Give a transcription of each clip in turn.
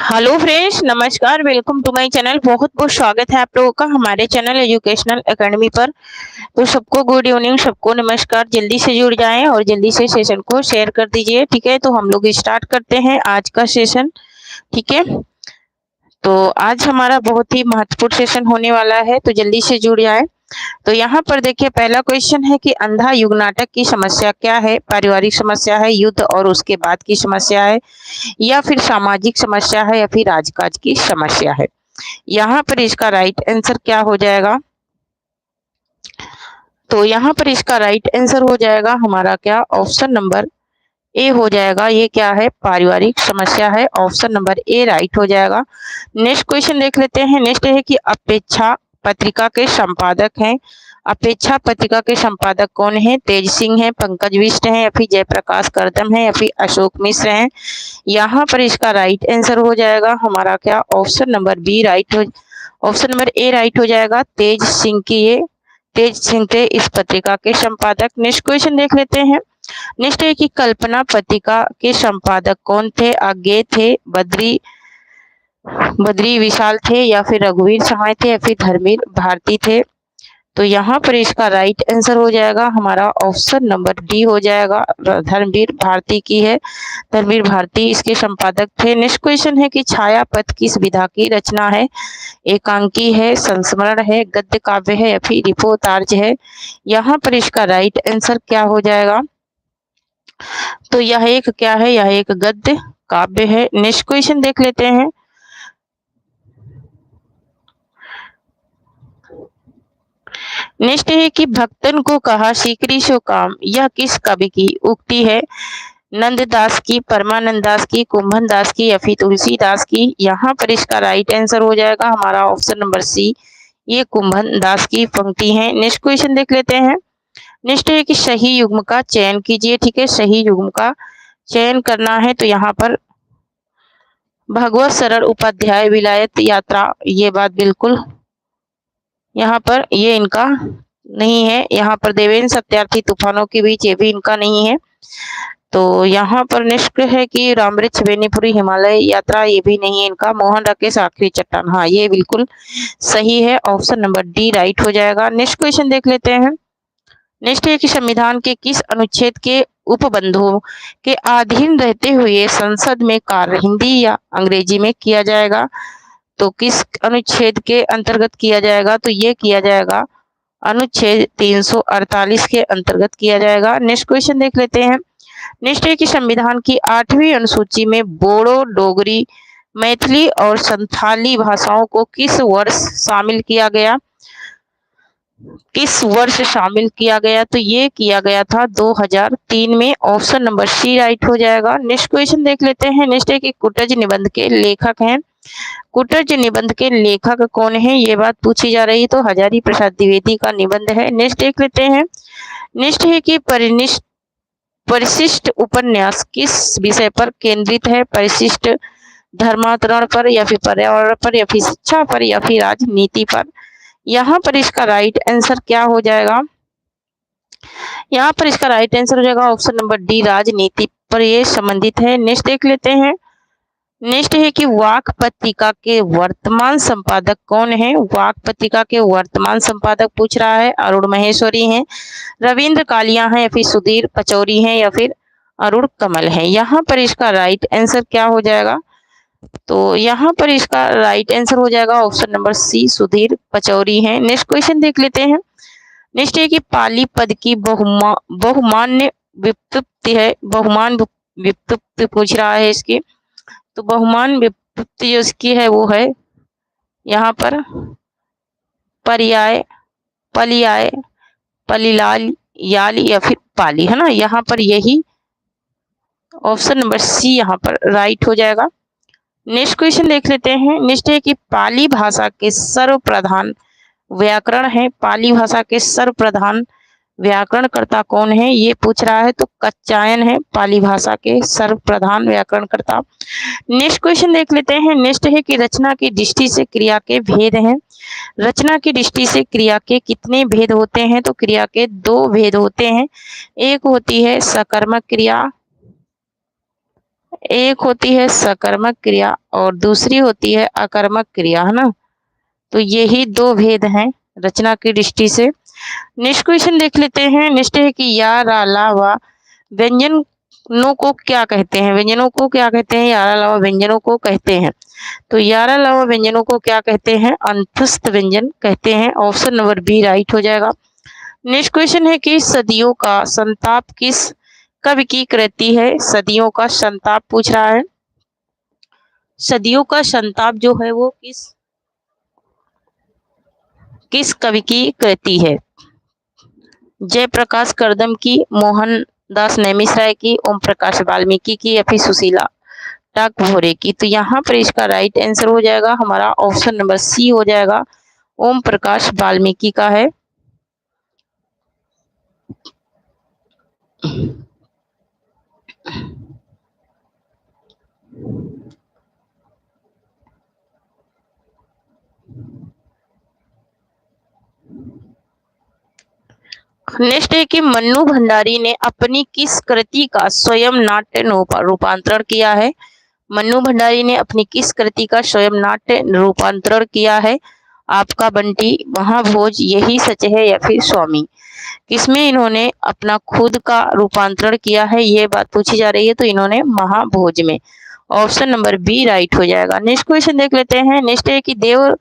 Hello friends, नमस्कार। Welcome to my channel. बहुत बहुत स्वागत है आप लोगों का हमारे चैनल एजुकेशनल एकेडमी पर। तो सबको गुड इवनिंग, सबको नमस्कार। जल्दी से जुड़ जाएं और जल्दी से सेशन को शेयर कर दीजिए। ठीक है, तो हम लोग स्टार्ट करते हैं आज का सेशन। ठीक है, तो आज हमारा बहुत ही महत्वपूर्ण सेशन होने वाला है, तो जल्दी से जुड़ जाए। तो यहाँ पर देखिए, पहला क्वेश्चन है कि अंधा युग नाटक की समस्या क्या है। पारिवारिक समस्या है, युद्ध और उसके बाद की समस्या है, या फिर सामाजिक समस्या है, या फिर राजकाज की समस्या है। यहाँ पर इसका राइट आंसर क्या हो जाएगा? तो यहाँ पर इसका राइट आंसर हो जाएगा हमारा क्या, ऑप्शन नंबर ए हो जाएगा। ये क्या है, पारिवारिक समस्या है। ऑप्शन नंबर ए राइट हो जाएगा। नेक्स्ट क्वेश्चन देख लेते हैं। नेक्स्ट है कि अपेक्षा पत्रिका के संपादक हैं। अपेक्षा पत्रिका के संपादक कौन है? तेज सिंह है, पंकज बिष्ट है, या फिर जयप्रकाश करदम है, या फिर अशोक मिश्र हैं। यहाँ पर इसका राइट आंसर हो जाएगा हमारा क्या, ऑप्शन नंबर बी राइट हो, ऑप्शन नंबर ए राइट हो जाएगा। तेज सिंह थे इस पत्रिका के संपादक। नेक्स्ट क्वेश्चन देख लेते हैं। नेक्स्ट है कि कल्पना पत्रिका के संपादक कौन थे? आज्ञे थे, बद्री विशाल थे, या फिर रघुवीर सहाय थे, या फिर धर्मवीर भारती थे। तो यहाँ पर इसका राइट आंसर हो जाएगा हमारा ऑप्शन नंबर डी हो जाएगा। धर्मवीर भारती की है, धर्मवीर भारती इसके संपादक थे। नेक्स्ट क्वेश्चन है कि छाया पथ किस विधा की रचना है? एकांकी है, संस्मरण है, गद्य काव्य है, या फिर रिपोर्टार्ज है। यहाँ पर इसका राइट आंसर क्या हो जाएगा? तो यह एक क्या है, यह एक गद्य काव्य है। नेक्स्ट क्वेश्चन देख लेते हैं। नेक्स्ट है कि भक्तन को कहा सीकरी सो काम, यह किस कवि की उक्ति है? नंददास की, परमानंद दास की, कुंभन दास की, या फिर तुलसीदास की। यहाँ पर इसका राइट आंसर हो जाएगा हमारा ऑप्शन नंबर सी, ये कुंभन दास की पंक्ति है। नेक्स्ट क्वेश्चन देख लेते हैं। नेक्स्ट है कि सही युग्म का चयन कीजिए। ठीक है, सही युग्म का चयन करना है, तो यहाँ पर भगवत शरण उपाध्याय विलायत यात्रा, ये बात बिल्कुल यहाँ पर ये इनका नहीं है। यहाँ पर देवेंद्र सत्यार्थी तूफानों के बीच, ये भी इनका नहीं है। तो यहाँ पर नेक्स्ट है कि रामवृक्ष बेनीपुरी हिमालय यात्रा, ये भी नहीं है इनका। मोहन राकेश आखिरी चट्टान, हाँ ये बिल्कुल सही है। ऑप्शन नंबर डी राइट हो जाएगा। नेक्स्ट क्वेश्चन देख लेते हैं। नेक्स्ट है कि संविधान के किस अनुच्छेद के उपबंधों के अधीन रहते हुए संसद में कार्य हिंदी या अंग्रेजी में किया जाएगा? तो किस अनुच्छेद के अंतर्गत किया जाएगा? तो ये किया जाएगा अनुच्छेद 348 के अंतर्गत किया जाएगा। नेक्स्ट क्वेश्चन देख लेते हैं। नेक्स्ट है कि संविधान की 8वीं अनुसूची में बोडो, डोगरी, मैथिली और संथाली भाषाओं को किस वर्ष शामिल किया गया? किस वर्ष शामिल किया गया? तो ये किया गया था 2003 में। ऑप्शन नंबर सी राइट हो जाएगा। नेक्स्ट क्वेश्चन देख लेते हैं। नेक्स्ट है कि कुटज निबंध के लेखक हैं। कुटज निबंध के लेखक कौन है, ये बात पूछी जा रही, तो हजारी प्रसाद द्विवेदी का निबंध है। नेक्स्ट देख लेते हैं। नेक्स्ट है कि परिशिष्ट उपन्यास किस विषय पर केंद्रित है? परिशिष्ट धर्मांतरण पर, या फिर पर्यावरण पर, या फिर शिक्षा पर, या फिर राजनीति पर। यहाँ पर इसका राइट आंसर क्या हो जाएगा? यहाँ पर इसका राइट आंसर हो जाएगा ऑप्शन नंबर डी, राजनीति पर ये संबंधित है। नेक्स्ट देख लेते हैं। नेक्स्ट है कि वाक पत्रिका के वर्तमान संपादक कौन है? वाक पत्रिका के वर्तमान संपादक पूछ रहा है। अरुण महेश्वरी हैं, रविंद्र कालिया हैं, या फिर सुधीर पचौरी हैं, या फिर अरुण कमल हैं। यहाँ पर इसका राइट आंसर क्या हो जाएगा? तो यहाँ पर इसका राइट आंसर हो जाएगा option number C, Sudhir Pachauri हैं। नेक्स्ट क्वेश्चन देख लेते हैं। नेक्स्ट है कि पाली पद की बहुमान्य व्युत्पत्ति है। बहुमान व्युत्पत्ति पूछ रहा है इसकी। तो बहुमान व्युत्पत्ति जो इसकी है वो है यहाँ पर पर्याय, पलियाय, पलिलाल, याल, या फिर पाली, है ना। यहाँ पर यही ऑप्शन नंबर सी यहाँ पर राइट हो जाएगा। नेक्स्ट क्वेश्चन देख लेते हैं। नेक्स्ट है कि पाली भाषा के सर्वप्रधान व्याकरण है। पाली भाषा के सर्वप्रधान व्याकरणकर्ता कौन है, ये पूछ रहा है। तो कच्चायन है पाली भाषा के सर्वप्रधान व्याकरणकर्ता। नेक्स्ट क्वेश्चन देख लेते हैं। नेक्स्ट है कि रचना की दृष्टि से क्रिया के भेद हैं। रचना की दृष्टि से क्रिया के कितने भेद होते हैं? तो क्रिया के 2 भेद होते हैं। एक होती है सकर्मक क्रिया, एक होती है सकर्मक क्रिया और दूसरी होती है अकर्मक क्रिया, है ना। तो यही दो भेद हैं रचना की दृष्टि से। नेक्स्ट क्वेश्चन देख लेते हैं। नेक्स्ट है कि या रा ला वा व्यंजनों को क्या कहते हैं? व्यंजनों को क्या कहते हैं? या रा ला वा व्यंजनों को कहते हैं। तो या रा ला वा व्यंजनों को क्या कहते हैं? अंतस्थ व्यंजन कहते हैं। ऑप्शन नंबर बी राइट हो जाएगा। नेक्स्ट क्वेश्चन है कि सदियों का संताप किस कवि की कृति है? सदियों का संताप पूछ रहा है। सदियों का संताप जो है वो किस कवि की कृति है? जयप्रकाश करदम की, मोहन दास नैमिषारण्य की, ओम प्रकाश वाल्मीकि की या फिर सुशीला टागोरे की। तो यहाँ पर इसका राइट आंसर हो जाएगा हमारा ऑप्शन नंबर सी हो जाएगा, ओम प्रकाश वाल्मीकि का है। नेक्स्ट है कि मन्नू भंडारी ने अपनी किस कृति का स्वयं नाट्य रूपांतरण किया है? मन्नू भंडारी ने अपनी किस कृति का स्वयं नाट्य रूपांतरण किया है? आपका बंटी, महाभोज, यही सच है या फिर स्वामी। किसमें इन्होंने अपना खुद का रूपांतरण किया है, ये बात पूछी जा रही है। तो इन्होंने महाभोज में। ऑप्शन नंबर बी राइट हो जाएगा। नेक्स्ट क्वेश्चन देख लेते हैं। नेक्स्ट है कि देव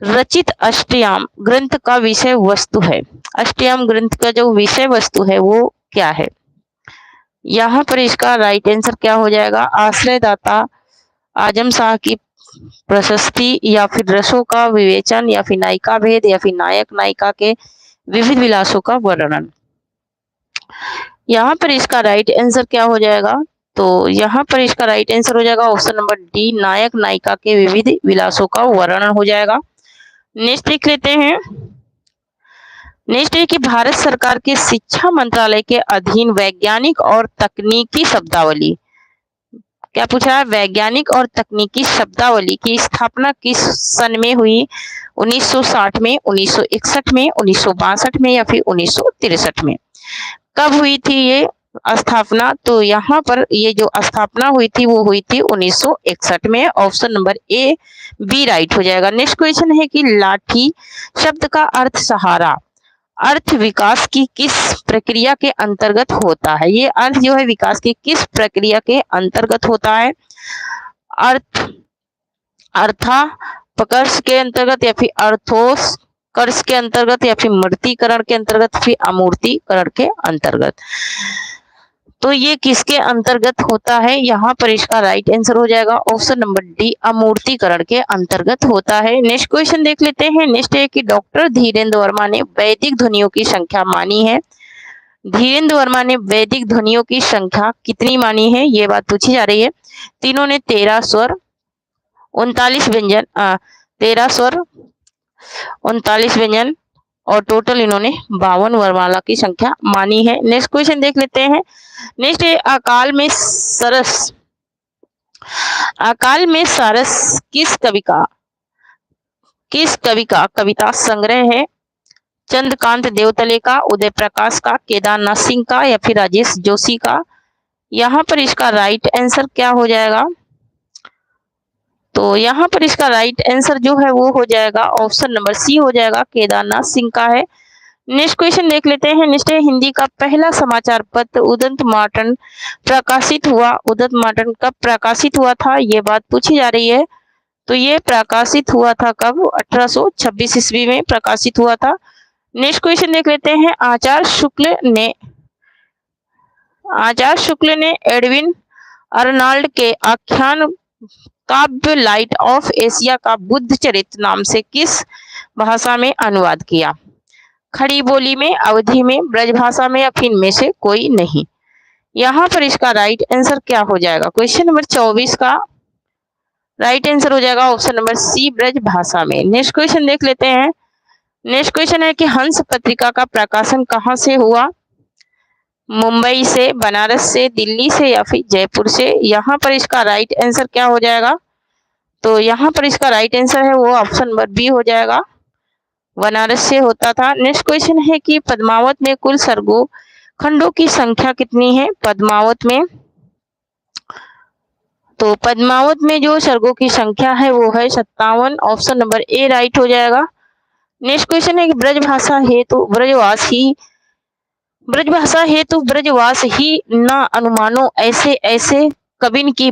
रचित अष्टयाम ग्रंथ का विषय वस्तु है। अष्टयाम ग्रंथ का जो विषय वस्तु है वो क्या है? यहाँ पर इसका राइट आंसर क्या हो जाएगा? आश्रयदाता, आजम शाह की प्रशस्ति, या फिर रसों का विवेचन, या फिर नायिका भेद, या फिर नायक नायिका के विविध विलासों का वर्णन। यहाँ पर इसका राइट आंसर क्या हो जाएगा? तो यहाँ पर इसका राइट आंसर हो जाएगा ऑप्शन नंबर डी, नायक नायिका के विविध विलासों का वर्णन हो जाएगा। नेक्स्ट लिख लेते हैं। नेक्स्ट है कि भारत सरकार के शिक्षा मंत्रालय के अधीन वैज्ञानिक और तकनीकी शब्दावली, क्या पूछा है? वैज्ञानिक और तकनीकी शब्दावली की स्थापना किस सन में हुई? 1960 में, 1961 में, 1962 में या फिर 1963 में? कब हुई थी ये स्थापना? तो यहाँ पर ये जो स्थापना हुई थी वो हुई थी 1961 में। Option number A B right हो जाएगा। नेक्स्ट क्वेश्चन है कि लाठी शब्द का अर्थ सहारा अर्थ विकास की किस प्रक्रिया के अंतर्गत होता है? ये अर्थ जो है विकास की किस प्रक्रिया के अंतर्गत होता है? अर्थापकर्ष के अंतर्गत, या फिर अर्थोत्कर्ष के अंतर्गत, या फिर मूर्तिकरण के अंतर्गत, फिर अमूर्तीकरण के अंतर्गत। तो ये किसके अंतर्गत होता है? यहाँ पर इसका राइट आंसर हो जाएगा ऑप्शन नंबर डी, अमूर्तीकरण के अंतर्गत होता है। नेक्स्ट क्वेश्चन देख लेते हैं। नेक्स्ट है कि डॉक्टर धीरेन्द्र वर्मा ने वैदिक ध्वनियों की संख्या मानी है। धीरेन्द्र वर्मा ने वैदिक ध्वनियों की संख्या कितनी मानी है, ये बात पूछी जा रही है। तीनों ने 13 स्वर, 39 व्यंजन, 13 स्वर, 39 व्यंजन और टोटल इन्होंने 52 वर्णमाला की संख्या मानी है। नेक्स्ट क्वेश्चन देख लेते हैं। नेक्स्ट है अकाल में सरस किस कवि का कविता संग्रह है? चंद्रकांत देवतले का, उदय प्रकाश का, केदारनाथ सिंह का या फिर राजेश जोशी का? यहाँ पर इसका राइट आंसर क्या हो जाएगा? तो यहाँ पर इसका राइट आंसर जो है वो हो जाएगा ऑप्शन नंबर सी हो जाएगा, केदारनाथ सिंह का है। नेक्स्ट क्वेश्चन देख लेते हैं। नेक्स्ट है हिंदी का पहला समाचार पत्र उदंत मार्टन प्रकाशित हुआ। उदंत मार्टन कब प्रकाशित हुआ था, ये बात पूछी जा रही है। तो ये प्रकाशित हुआ था कब? 1826 ईस्वी में प्रकाशित हुआ था। नेक्स्ट क्वेश्चन देख लेते हैं। आचार्य शुक्ल ने एडविन अर्नाल्ड के आख्यान काव्य लाइट ऑफ एशिया का बुद्ध चरित्र नाम से किस भाषा में अनुवाद किया? खड़ी बोली में, अवधी में, ब्रजभाषा में या फिर इनमें से कोई नहीं? यहाँ पर इसका राइट आंसर क्या हो जाएगा? क्वेश्चन नंबर 24 का राइट आंसर हो जाएगा ऑप्शन नंबर सी, ब्रज भाषा में। नेक्स्ट क्वेश्चन देख लेते हैं। नेक्स्ट क्वेश्चन है कि हंस पत्रिका का प्रकाशन कहाँ से हुआ? मुंबई से, बनारस से, दिल्ली से या फिर जयपुर से? यहाँ पर इसका राइट आंसर क्या हो जाएगा? तो यहाँ पर इसका राइट आंसर है वो ऑप्शन नंबर बी हो जाएगा, बनारस से होता था। नेक्स्ट क्वेश्चन है कि पद्मावत में कुल सर्गो खंडों की संख्या कितनी है? पद्मावत में तो पद्मावत में जो सर्गों की संख्या है वो है 57। ऑप्शन नंबर ए राइट हो जाएगा। नेक्स्ट क्वेश्चन है कि ब्रजभाषा ही न अनुमानो ऐसे ऐसे कबिन की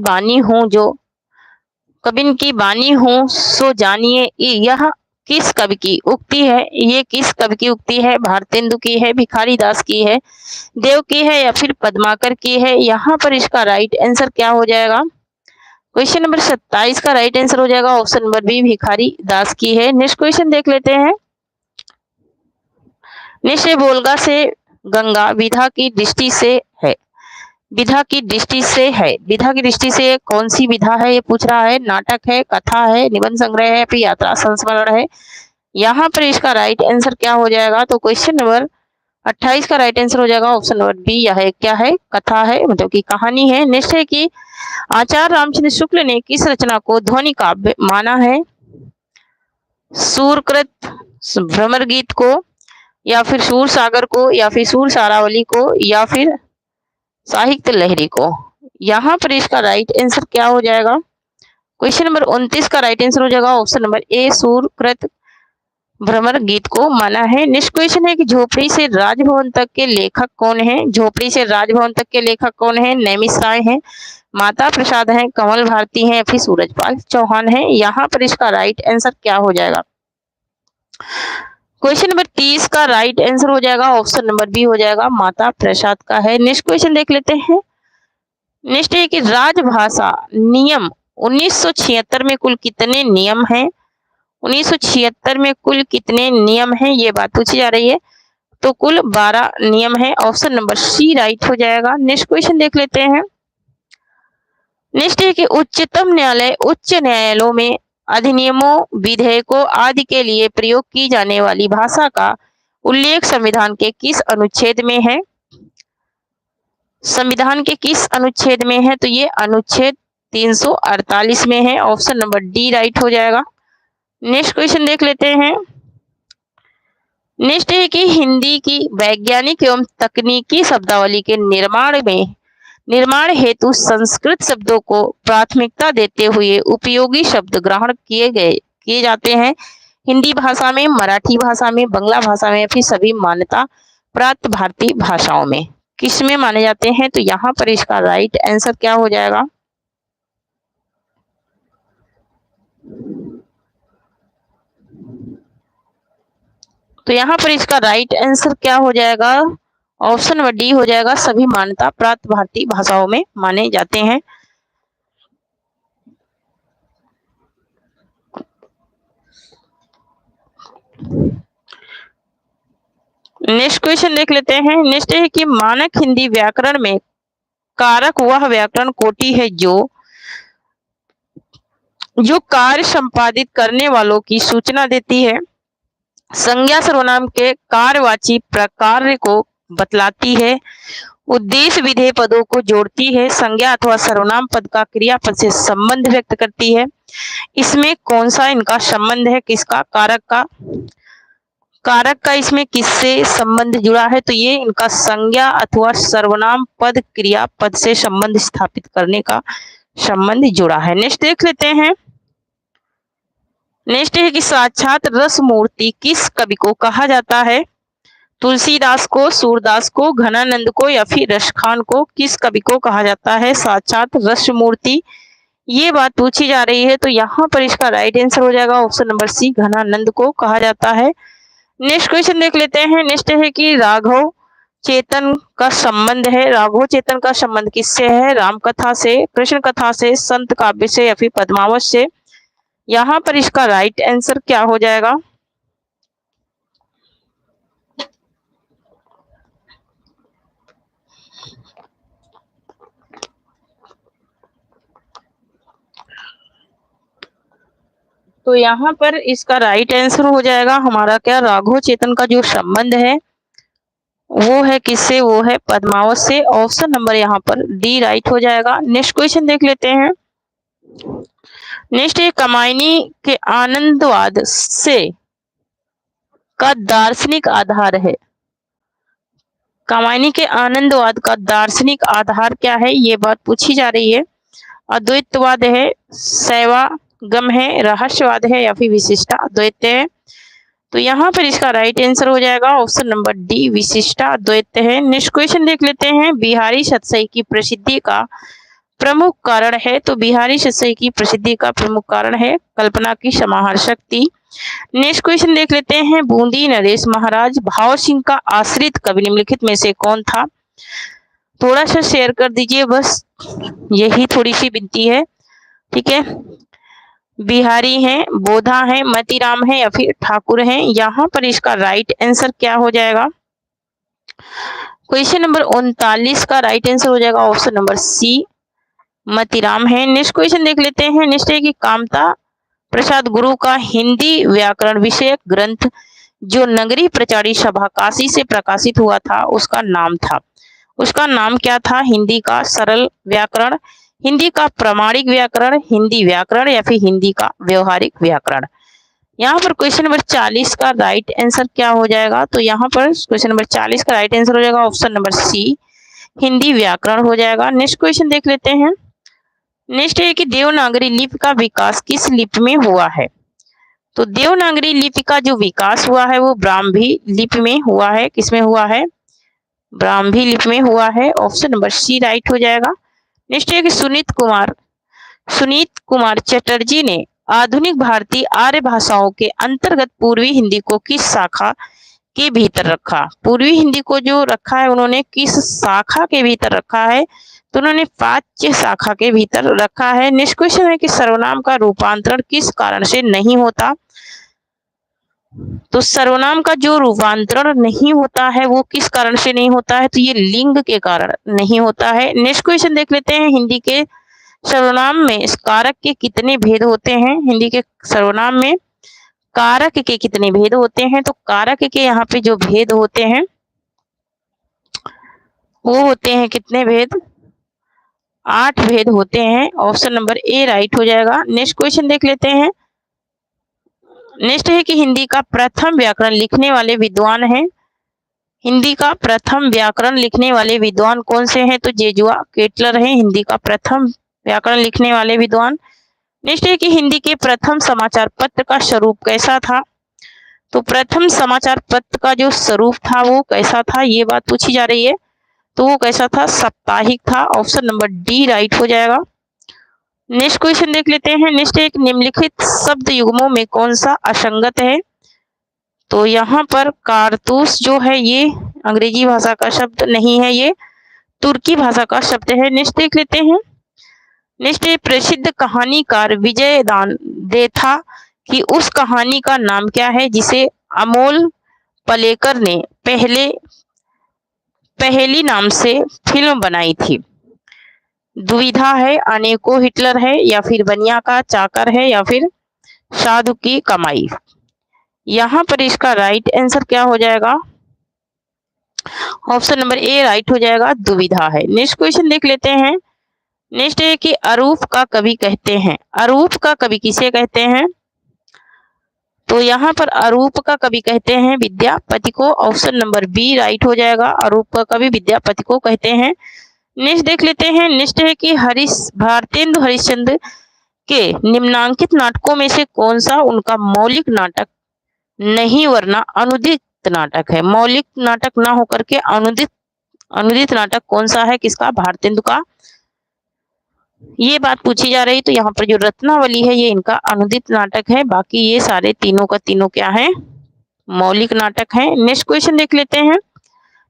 बानी हो सो जानिए यह किस कवि की उक्ति है। ये किस कवि की उक्ति है? भारतेंदु की है, भिखारी दास की है, देव की है या फिर पद्माकर की है। यहाँ पर इसका राइट आंसर क्या हो जाएगा? क्वेश्चन नंबर 27 का राइट आंसर हो जाएगा ऑप्शन नंबर बी, भिखारी दास की है। नेक्स्ट क्वेश्चन देख लेते हैं। नेक्स्ट वोल्गा से गंगा विधा की दृष्टि से है। विधा की दृष्टि से कौन सी विधा है ये पूछ रहा है। नाटक है, कथा है, निबंध संग्रह है, फिर यात्रा संस्मरण है। यहाँ पर इसका राइट आंसर क्या हो जाएगा? तो क्वेश्चन नंबर 28 का राइट आंसर हो जाएगा ऑप्शन नंबर बी। यह क्या है? कथा है, मतलब की कहानी है। नेक्स्ट है कि आचार्य रामचंद्र शुक्ल ने किस रचना को ध्वनि काव्य माना है? सूरकृत, भ्रमर गीत को, या फिर सूर सागर को, या फिर सूर सारावली को, या फिर साहित्य लहरी को। यहाँ पर इसका राइट आंसर क्या हो जाएगा? क्वेश्चन नंबर 29 का राइट आंसर हो जाएगा ऑप्शन नंबर ए, सूरकृत भ्रमर गीत को माना है। नेक्स्ट क्वेश्चन है कि झोपड़ी से राजभवन तक के लेखक कौन है? झोपड़ी से राजभवन तक के लेखक कौन है? नैमिष राय है, माता प्रसाद है, कमल भारती है, फिर सूरजपाल चौहान है। यहाँ पर इसका राइट आंसर क्या हो जाएगा? क्वेश्चन नंबर 30 का राइट आंसर हो जाएगा ऑप्शन नंबर बी हो जाएगा, माता प्रसाद का है। नेक्स्ट क्वेश्चन देख लेते हैं। नेक्स्ट है कि राजभाषा नियम 1976 में कुल कितने नियम हैं? 1976 में कुल कितने नियम हैं ये बात पूछी जा रही है। तो कुल 12 नियम है, ऑप्शन नंबर सी राइट हो जाएगा। नेक्स्ट क्वेश्चन देख लेते हैं। नेक्स्ट है कि उच्चतम न्यायालय उच्च न्यायालयों में अधिनियमों, विधेयकों आदि के लिए प्रयोग की जाने वाली भाषा का उल्लेख संविधान के किस अनुच्छेद में है? संविधान के किस अनुच्छेद में है? तो ये अनुच्छेद 348 में है, ऑप्शन नंबर डी राइट हो जाएगा। नेक्स्ट क्वेश्चन देख लेते हैं। नेक्स्ट है कि हिंदी की वैज्ञानिक एवं तकनीकी शब्दावली के निर्माण हेतु संस्कृत शब्दों को प्राथमिकता देते हुए उपयोगी शब्द ग्रहण किए जाते हैं। हिंदी भाषा में, मराठी भाषा में, बांग्ला भाषा में, फिर सभी मान्यता प्राप्त भारतीय भाषाओं में किस में माने जाते हैं? तो यहाँ पर इसका राइट आंसर क्या हो जाएगा? तो यहाँ पर इसका राइट आंसर क्या हो जाएगा? ऑप्शन नंबर डी हो जाएगा, सभी मान्यता प्राप्त भारतीय भाषाओं में माने जाते हैं। नेक्स्ट क्वेश्चन देख लेते हैं। नेक्स्ट है कि मानक हिंदी व्याकरण में कारक वह व्याकरण कोटि है जो कार्य संपादित करने वालों की सूचना देती है, संज्ञा सर्वनाम के कार्यवाची प्रकार को बतलाती है, उद्देश्य विधेय पदों को जोड़ती है, संज्ञा अथवा सर्वनाम पद का क्रियापद से संबंध व्यक्त करती है। इसमें कौन सा इनका संबंध है? किसका? कारक का इसमें किससे संबंध जुड़ा है? तो ये इनका संज्ञा अथवा सर्वनाम पद क्रियापद से संबंध स्थापित करने का संबंध जुड़ा है। नेक्स्ट देख लेते हैं। नेक्स्ट है कि साक्षात रस मूर्ति किस कवि को कहा जाता है? तुलसीदास को, सूरदास को, घनानंद को, या फिर रसखान को। किस कवि को कहा जाता है साक्षात रस मूर्ति? ये बात पूछी जा रही है। तो यहाँ पर इसका राइट आंसर हो जाएगा ऑप्शन नंबर सी, घनानंद को कहा जाता है। नेक्स्ट क्वेश्चन देख लेते हैं। नेक्स्ट है कि राघव चेतन का संबंध है। राघव चेतन का संबंध किससे है? रामकथा से, कृष्ण कथा से, संत काव्य से, या फिर पद्मावत से। यहाँ पर इसका राइट आंसर क्या हो जाएगा? तो यहाँ पर इसका राइट आंसर हो जाएगा हमारा क्या, राघव चेतन का जो संबंध है वो है किससे? वो है पद्मावत से। ऑप्शन नंबर यहाँ पर डी राइट हो जाएगा। नेक्स्ट क्वेश्चन देख लेते हैं। नेक्स्ट है कामायनी के आनंदवाद से का दार्शनिक आधार है। कामायनी के आनंदवाद का दार्शनिक आधार क्या है? ये बात पूछी जा रही है। अद्वैतवाद है, शैवागम है, रहस्यवाद है या फिर विशिष्टाद्वैत है। तो यहाँ पर इसका राइट आंसर हो जाएगा ऑप्शन नंबर डी, विशिष्टाद्वैत है। नेक्स्ट क्वेश्चन देख लेते हैं, बिहारी सतसई की प्रसिद्धि का प्रमुख कारण है। तो बिहारी सतसई की प्रसिद्धि का प्रमुख कारण है कल्पना की समाहार शक्ति। नेक्स्ट क्वेश्चन देख लेते हैं, बूंदी नरेश महाराज भाव सिंह का आश्रित कवि निम्नलिखित में से कौन था। थोड़ा सा शेयर कर दीजिए, बस यही थोड़ी सी विनती है, ठीक है। बिहारी हैं, बोधा हैं, मतीराम हैं या फिर ठाकुर हैं। यहाँ पर इसका राइट आंसर क्या हो जाएगा। क्वेश्चन नंबर 39 का राइट आंसर हो जाएगा ऑप्शन नंबर सी, मतीराम है। नेक्स्ट क्वेश्चन देख लेते हैं, नेक्स्ट है कि कामता प्रसाद गुरु का हिंदी व्याकरण विषयक ग्रंथ जो नगरी प्रचारी सभा काशी से प्रकाशित हुआ था उसका नाम था, उसका नाम क्या था। हिंदी का सरल व्याकरण, हिंदी का प्रामाणिक व्याकरण, हिंदी व्याकरण या फिर हिंदी का व्यवहारिक व्याकरण। यहाँ पर क्वेश्चन नंबर 40 का राइट आंसर क्या हो जाएगा। तो यहाँ पर क्वेश्चन नंबर 40 का राइट आंसर हो जाएगा ऑप्शन नंबर सी, हिंदी व्याकरण हो जाएगा। नेक्स्ट क्वेश्चन देख लेते हैं, नेक्स्ट है कि देवनागरी लिपि का विकास किस लिपि में हुआ है। तो देवनागरी लिपि का जो विकास हुआ है वो ब्राह्मी लिपि में हुआ है। किसमें हुआ है, ब्राह्मी लिपि में हुआ है। ऑप्शन नंबर सी राइट हो जाएगा। नेक्स्ट है कि सुनीत कुमार चटर्जी ने आधुनिक भारतीय आर्य भाषाओं के अंतर्गत पूर्वी हिंदी को किस शाखा के भीतर रखा। पूर्वी हिंदी को जो रखा है उन्होंने किस शाखा के भीतर रखा है। तो उन्होंने वाच्य शाखा के भीतर रखा है। नेक्स्ट क्वेश्चन है कि सर्वनाम का रूपांतरण किस कारण से नहीं होता। तो सर्वनाम का जो रूपांतरण नहीं होता है वो किस कारण से नहीं होता है। तो ये लिंग के कारण नहीं होता है। नेक्स्ट क्वेश्चन देख लेते हैं, हिंदी के सर्वनाम में कारक के कितने भेद होते हैं। हिंदी के सर्वनाम में कारक के कितने भेद होते हैं। तो कारक के यहाँ पे जो भेद होते हैं वो होते हैं कितने भेद, 8 भेद होते हैं। ऑप्शन नंबर ए राइट हो जाएगा। नेक्स्ट क्वेश्चन देख लेते हैं, नेक्स्ट है कि हिंदी का प्रथम व्याकरण लिखने वाले विद्वान हैं। हिंदी का प्रथम व्याकरण लिखने वाले विद्वान कौन से हैं। तो जेजुआ केटलर हैं हिंदी का प्रथम व्याकरण लिखने वाले विद्वान। नेक्स्ट है कि हिंदी के प्रथम समाचार पत्र का स्वरूप कैसा था। तो प्रथम समाचार पत्र का जो स्वरूप था वो कैसा था, ये बात पूछी जा रही है। तो वो कैसा था, साप्ताहिक था। ऑप्शन नंबर डी राइट हो जाएगा। नेक्स्ट क्वेश्चन देख लेते हैं, नेक्स्ट एक निम्नलिखित शब्द युग्मों में कौन सा असंगत है। तो यहाँ पर कारतूस जो है ये अंग्रेजी भाषा का शब्द नहीं है, ये तुर्की भाषा का शब्द है। नेक्स्ट देख लेते हैं, नेक्स्ट प्रसिद्ध कहानीकार विजय दांडे था कि उस कहानी का नाम क्या है जिसे अमोल पालेकर ने पहली नाम से फिल्म बनाई थी। दुविधा है, अनेको हिटलर है या फिर बनिया का चाकर है या फिर साधु की कमाई। यहाँ पर इसका राइट आंसर क्या हो जाएगा, ऑप्शन नंबर ए राइट हो जाएगा, दुविधा है। नेक्स्ट क्वेश्चन देख लेते हैं, नेक्स्ट है कि अरूप का कवि कहते हैं। अरूप का कवि किसे कहते हैं। तो यहाँ पर अरूप का कवि कहते हैं विद्यापति को। ऑप्शन नंबर बी राइट हो जाएगा, अरूप का कवि विद्यापति को कहते हैं। नेक्स्ट देख लेते हैं, नेक्स्ट है कि भारतेंदु हरिश्चंद्र के निम्नांकित नाटकों में से कौन सा उनका मौलिक नाटक नहीं वरना अनुदित नाटक है। मौलिक नाटक ना होकर के अनुदित नाटक कौन सा है, किसका, भारतेंदु का, ये बात पूछी जा रही। तो यहाँ पर जो रत्नावली है ये इनका अनुदित नाटक है, बाकी ये सारे तीनों का तीनों क्या है, मौलिक नाटक है। नेक्स्ट क्वेश्चन देख लेते हैं,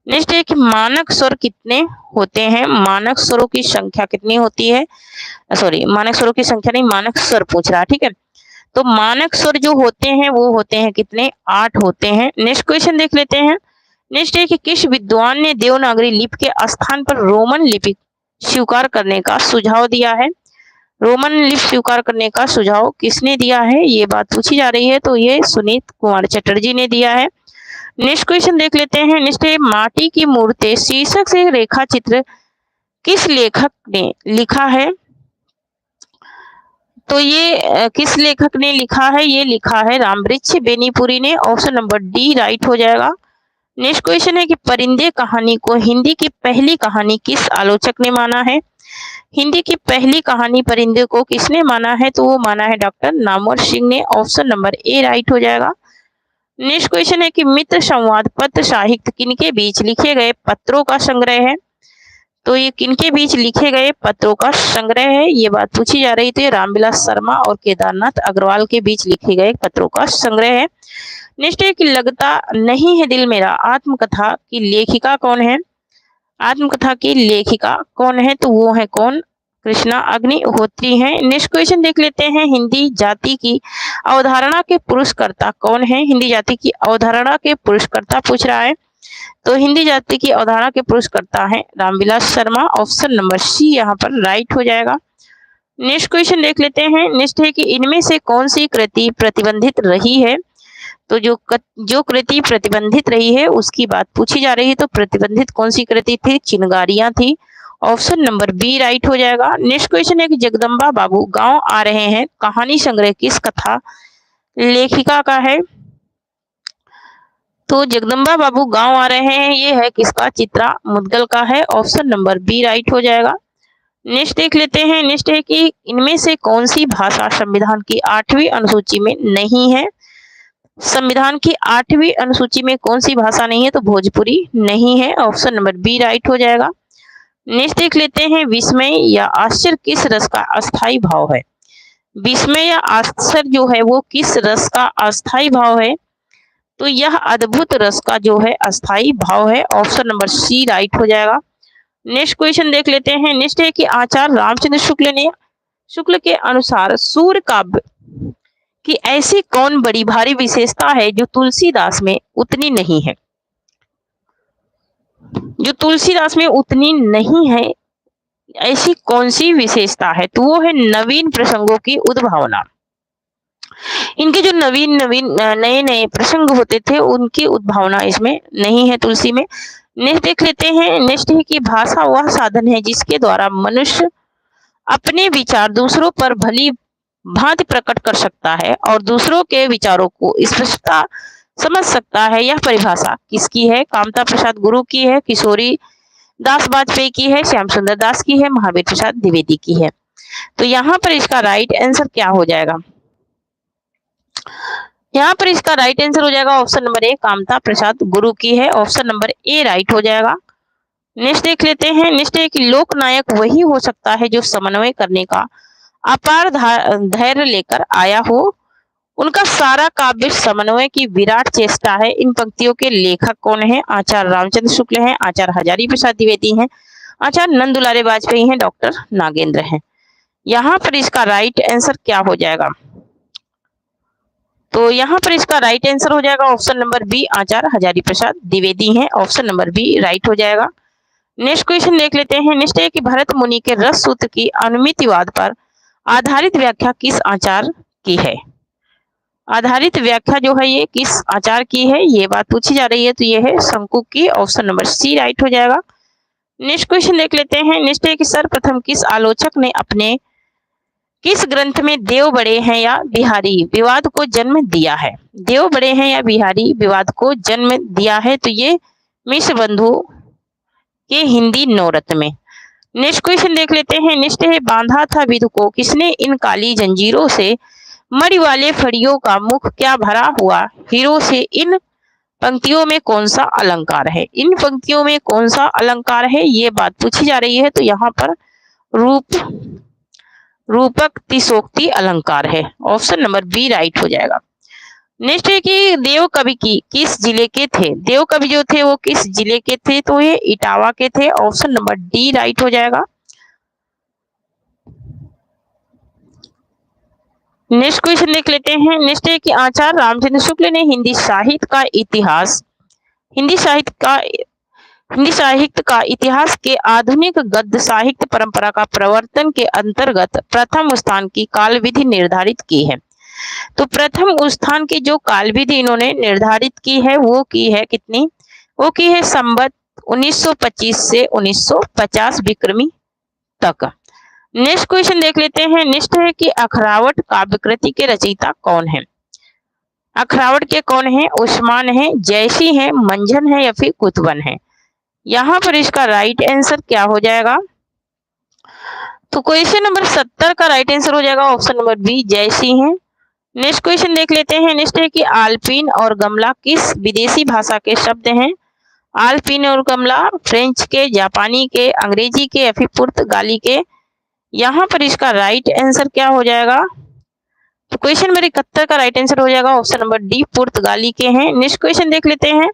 नेक्स्ट है कि मानक स्वर कितने होते हैं। मानक स्वरों की संख्या कितनी होती है, सॉरी मानक स्वरों की संख्या नहीं, मानक स्वर पूछ रहा है, ठीक है। तो मानक स्वर जो होते हैं वो होते हैं कितने, 8 होते हैं। नेक्स्ट क्वेश्चन देख लेते हैं, नेक्स्ट है कि किस विद्वान ने देवनागरी लिपि के स्थान पर रोमन लिपि स्वीकार करने का सुझाव दिया है। रोमन लिपि स्वीकार करने का सुझाव किसने दिया है, ये बात पूछी जा रही है। तो ये सुनीत कुमार चटर्जी ने दिया है। नेक्स्ट क्वेश्चन देख लेते हैं, नेक्स्ट है माटी की मूर्ति शीर्षक से रेखा चित्र किस लेखक ने लिखा है। तो ये किस लेखक ने लिखा है, ये लिखा है रामवृक्ष बेनीपुरी ने। ऑप्शन नंबर डी राइट हो जाएगा, नेक्स्ट क्वेश्चन है कि परिंदे कहानी को हिंदी की पहली कहानी किस आलोचक ने माना है? हिंदी की पहली कहानी परिंदे को किसने माना है? तो वो माना है डॉक्टर नामवर सिंह ने। ऑप्शन नंबर ए राइट हो जाएगा। नेक्स्ट क्वेश्चन है कि मित्र संवाद पत्र साहित्य किनके बीच लिखे गए पत्रों का संग्रह है? तो ये किनके बीच लिखे गए पत्रों का संग्रह है, ये बात पूछी जा रही थी। रामविलास शर्मा और केदारनाथ अग्रवाल के बीच लिखे गए पत्रों का संग्रह है। नेक्स्ट है कि लगता नहीं है दिल मेरा आत्मकथा की लेखिका कौन है? आत्मकथा की लेखिका कौन है? तो वो है कौन? कृष्णा अग्निहोत्री हैं। नेक्स्ट क्वेश्चन देख लेते हैं, हिंदी जाति की अवधारणा के पुरुषकर्ता कौन है? हिंदी जाति की अवधारणा के पुरुषकर्ता पूछ रहा है। तो हिंदी जाति की अवधारणा के पुरुषकर्ता हैं Ramvilas Sharma. Option number C यहाँ पर राइट हो जाएगा। नेक्स्ट क्वेश्चन देख लेते हैं। नेक्स्ट है कि इनमें से कौन सी कृति प्रतिबंधित रही है? तो जो कृति प्रतिबंधित रही है उसकी बात पूछी जा रही है। तो प्रतिबंधित कौन सी कृति थी? चिनगारियां थी। ऑप्शन नंबर बी राइट हो जाएगा। नेक्स्ट क्वेश्चन है कि जगदम्बा बाबू गांव आ रहे हैं कहानी संग्रह किस कथा लेखिका का है? तो जगदम्बा बाबू गांव आ रहे हैं ये है किसका? चित्रा मुद्गल का है। ऑप्शन नंबर बी राइट हो जाएगा। नेक्स्ट देख लेते हैं। नेक्स्ट है कि इनमें से कौन सी भाषा संविधान की 8वीं अनुसूची में नहीं है? संविधान की 8वीं अनुसूची में कौन सी भाषा नहीं है? तो भोजपुरी नहीं है। ऑप्शन नंबर बी राइट हो जाएगा। नेक्स्ट देख लेते हैं, विस्मय या आश्चर्य किस रस का अस्थाई भाव है? विस्मय या आश्चर्य जो है वो किस रस का अस्थाई भाव है? तो यह अद्भुत रस का जो है अस्थाई भाव है। ऑप्शन नंबर सी राइट हो जाएगा। नेक्स्ट क्वेश्चन देख लेते हैं। नेक्स्ट है कि आचार्य रामचंद्र शुक्ल के अनुसार सूर्य काव्य की ऐसी कौन बड़ी भारी विशेषता है जो तुलसीदास में उतनी नहीं है? जो तुलसीदास में उतनी नहीं है ऐसी कौन सी विशेषता है? तो वो है नवीन प्रसंगों की उद्भावना। इनके जो नए नए प्रसंग होते थे उनकी उद्भावना इसमें नहीं है तुलसी में। नेक्स्ट देख लेते हैं। नेक्स्ट है कि भाषा वह साधन है जिसके द्वारा मनुष्य अपने विचार दूसरों पर भली भांति प्रकट कर सकता है और दूसरों के विचारों को स्पष्टता समझ सकता है। यह परिभाषा किसकी है? कामता प्रसाद गुरु की है, किशोरी दास वाजपेयी की है, श्याम सुंदर दास की है, महावीर प्रसाद द्विवेदी की है। तो यहाँ पर इसका राइट आंसर क्या हो जाएगा? यहाँ पर इसका राइट आंसर हो जाएगा ऑप्शन नंबर ए, कामता प्रसाद गुरु की है। ऑप्शन नंबर ए राइट हो जाएगा। नेक्स्ट देख लेते हैं। नेक्स्ट है कि लोकनायक वही हो सकता है जो समन्वय करने का अपार धैर्य लेकर आया हो। उनका सारा काव्य समन्वय की विराट चेष्टा है। इन पंक्तियों के लेखक कौन है? आचार्य रामचंद्र शुक्ल हैं, आचार्य हजारी प्रसाद द्विवेदी हैं, आचार्य नंद दुलारे वाजपेयी हैं, डॉक्टर नागेंद्र हैं। यहाँ पर इसका राइट आंसर क्या हो जाएगा? तो यहाँ पर इसका राइट आंसर हो जाएगा ऑप्शन नंबर बी, आचार्य हजारी प्रसाद द्विवेदी हैं। ऑप्शन नंबर बी राइट हो जाएगा। नेक्स्ट क्वेश्चन देख लेते हैं। नेक्स्ट है कि भरत मुनि के रस सूत्र की अनुमितिवाद पर आधारित व्याख्या किस आचार्य की है? आधारित व्याख्या जो है ये किस आचार्य की है, ये बात पूछी जा रही है। तो ये है शंकु की। ऑप्शन नंबर सी राइट हो जाएगा। नेक्स्ट क्वेश्चन देख लेते हैं। नेक्स्ट है कि सर्वप्रथम किस आलोचक ने अपने किस ग्रंथ में देव बड़े हैं या बिहारी विवाद को जन्म दिया है? देव बड़े हैं या बिहारी विवाद को जन्म दिया है? तो ये मिश्र बंधु के हिंदी नवरत्न में। नेक्स्ट क्वेश्चन देख लेते हैं। नेक्स्ट है बांधा था विधु को किसने इन काली जंजीरों से, मणि वाले फड़ियों का मुख क्या भरा हुआ हीरो से। इन पंक्तियों में कौन सा अलंकार है? इन पंक्तियों में कौन सा अलंकार है, ये बात पूछी जा रही है। तो यहाँ पर रूपक तिशोक्ति अलंकार है। ऑप्शन नंबर बी राइट हो जाएगा। नेक्स्ट है कि देव कवि किस जिले के थे? देव कवि जो थे वो किस जिले के थे? तो ये इटावा के थे। ऑप्शन नंबर डी राइट हो जाएगा। नेक्स्ट क्वेश्चन देख लेते हैं। नेक्स्ट है कि आचार्य रामचंद्र शुक्ल ने हिंदी साहित्य का इतिहास के आधुनिक गद्य साहित्य परंपरा का प्रवर्तन के अंतर्गत प्रथम स्थान की काल विधि निर्धारित की है। तो प्रथम स्थान की जो काल विधि इन्होंने निर्धारित की है वो की है कितनी? वो की है संवत 1925 से 1950 विक्रमी तक। नेक्स्ट क्वेश्चन देख लेते हैं। नेक्स्ट है कि अखरावट काव्य कृति के रचयिता कौन है? अखरावट के कौन है? उस्मान है, जैसी है, मंझन है या फिर कुतुबन है। यहाँ पर इसका राइट आंसर क्या हो जाएगा? तो क्वेश्चन नंबर 70 का राइट आंसर हो जाएगा ऑप्शन नंबर बी, जैसी है। नेक्स्ट क्वेश्चन देख लेते हैं। नेक्स्ट है कि आल्पिन और गमला किस विदेशी भाषा के शब्द हैं? आल्पिन और गमला फ्रेंच के, जापानी के, अंग्रेजी के या फिर पुर्तगाली के। यहाँ पर इसका राइट आंसर क्या हो जाएगा? तो क्वेश्चन नंबर 71 का राइट आंसर हो जाएगा ऑप्शन नंबर डी, पुर्तगाली के हैं। नेक्स्ट क्वेश्चन देख लेते हैं।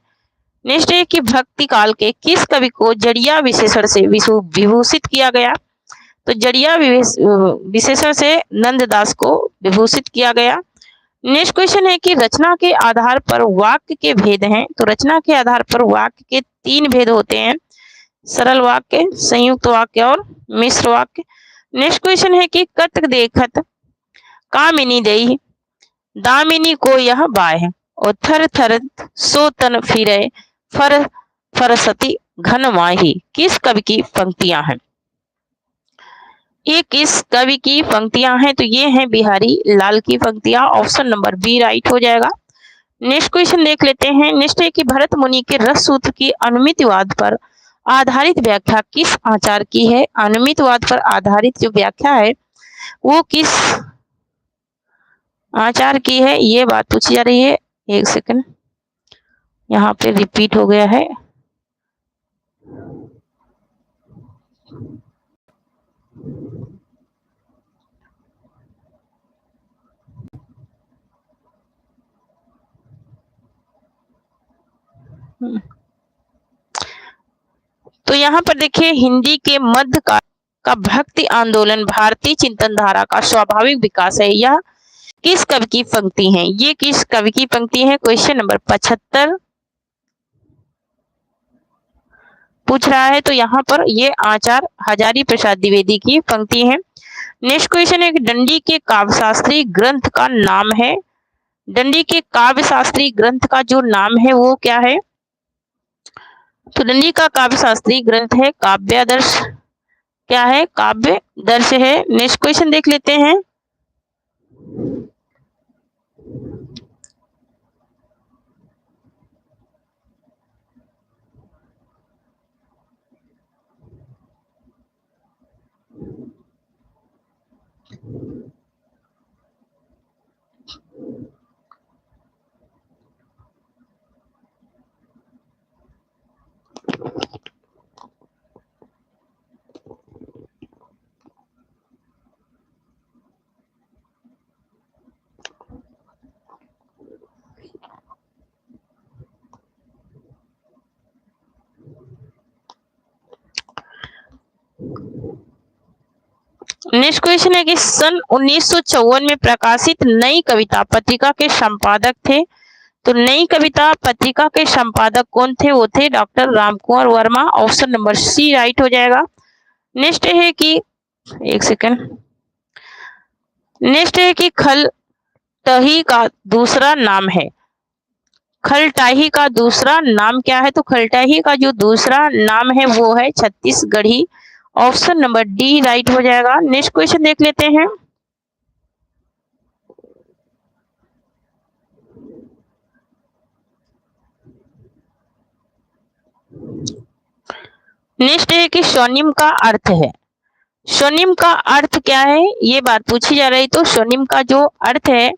नेक्स्ट है कि भक्ति काल के किस कवि को जड़िया विशेषण से विभूषित किया गया? तो जड़िया विशेषण से नंददास को विभूषित किया गया। नेक्स्ट क्वेश्चन है कि रचना के आधार पर वाक्य के भेद हैं। तो रचना के आधार पर वाक्य के 3 भेद होते हैं, सरल वाक्य, संयुक्त वाक्य और मिश्र वाक्य। नेक्स्ट क्वेश्चन है कि कत देखत कामिनी देई दामिनी को यह बाय और थर थर सो तन फिरे फर फरसती घन माही किस कवि की पंक्तियां हैं? ये किस कवि की पंक्तियां हैं? तो ये हैं बिहारी लाल की पंक्तियां। ऑप्शन नंबर बी राइट हो जाएगा। नेक्स्ट क्वेश्चन देख लेते हैं। नेक्स्ट है कि भरत मुनि के रस सूत्र की अनुमितिवाद पर आधारित व्याख्या किस आचार्य की है? अनुमितिवाद पर आधारित जो व्याख्या है वो किस आचार्य की है, ये बात पूछी जा रही है। एक सेकंड, यहाँ पे रिपीट हो गया है। तो यहाँ पर देखिए, हिंदी के मध्यकाल का भक्ति आंदोलन भारतीय चिंतन धारा का स्वाभाविक विकास है, यह किस कवि की पंक्ति है? ये किस कवि की पंक्ति है? क्वेश्चन नंबर 75 पूछ रहा है। तो यहाँ पर ये आचार्य हजारी प्रसाद द्विवेदी की पंक्ति है। नेक्स्ट क्वेश्चन है कि दंडी के काव्यशास्त्री ग्रंथ का नाम है। दंडी के काव्यशास्त्री ग्रंथ का जो नाम है वो क्या है? तो दंडी का काव्यशास्त्री ग्रंथ है काव्यादर्श। क्या है? काव्य दर्श है। नेक्स्ट क्वेश्चन देख लेते हैं। नेक्स्ट क्वेश्चन है कि सन 1954 में प्रकाशित नई कविता पत्रिका के संपादक थे। तो नई कविता पत्रिका के संपादक कौन थे? वो थे doctor Ramkumar Verma. Option number C right हो जाएगा। नेक्स्ट है कि एक सेकंड, नेक्स्ट है कि खलटही का दूसरा नाम है। खलटाही का दूसरा नाम क्या है? तो खलटाही का जो दूसरा नाम है वो है Chhattisgarhi. Option number D right हो जाएगा। नेक्स्ट क्वेश्चन देख लेते हैं। नेक्स्ट है कि स्वनिम का अर्थ है। स्वनिम का अर्थ क्या है, ये बात पूछी जा रही। तो स्वनिम का जो अर्थ है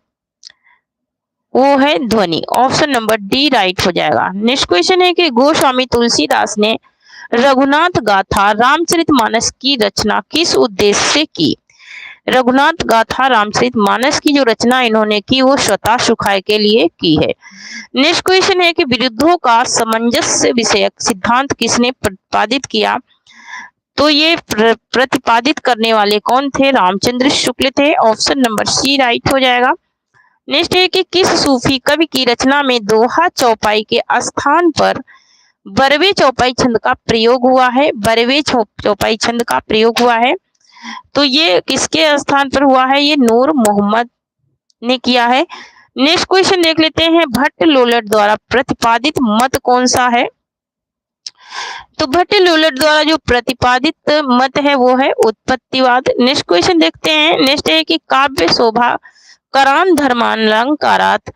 वो है ध्वनि। ऑप्शन नंबर डी राइट हो जाएगा। नेक्स्ट क्वेश्चन है कि गोस्वामी तुलसीदास ने रघुनाथ गाथा रामचरितमानस की रचना किस उद्देश्य से की? रघुनाथ गाथा रामचरितमानस की जो रचना इन्होंने की वो स्वतः सुखाय के लिए की है। नेक्स्ट क्वेश्चन है कि विरुद्धों का सामंजस्य विषयक सिद्धांत किसने प्रतिपादित किया? तो ये प्रतिपादित करने वाले कौन थे? रामचंद्र शुक्ल थे। ऑप्शन नंबर सी राइट हो जाएगा। नेक्स्ट है कि किस सूफी कवि की रचना में दोहा चौपाई के स्थान पर बरवे चौपाई छंद का प्रयोग हुआ है? बरवे चौपाई छंद का प्रयोग हुआ है। तो ये किसके स्थान पर हुआ है? ये नूर मोहम्मद ने किया है। नेक्स्ट क्वेश्चन देख लेते हैं। भट्ट लोलट द्वारा प्रतिपादित मत कौन सा है? तो भट्ट लोलट द्वारा जो प्रतिपादित मत है वो है उत्पत्तिवाद। नेक्स्ट क्वेश्चन देखते हैं। नेक्स्ट है कि काव्य शोभा करान धर्मालंकारात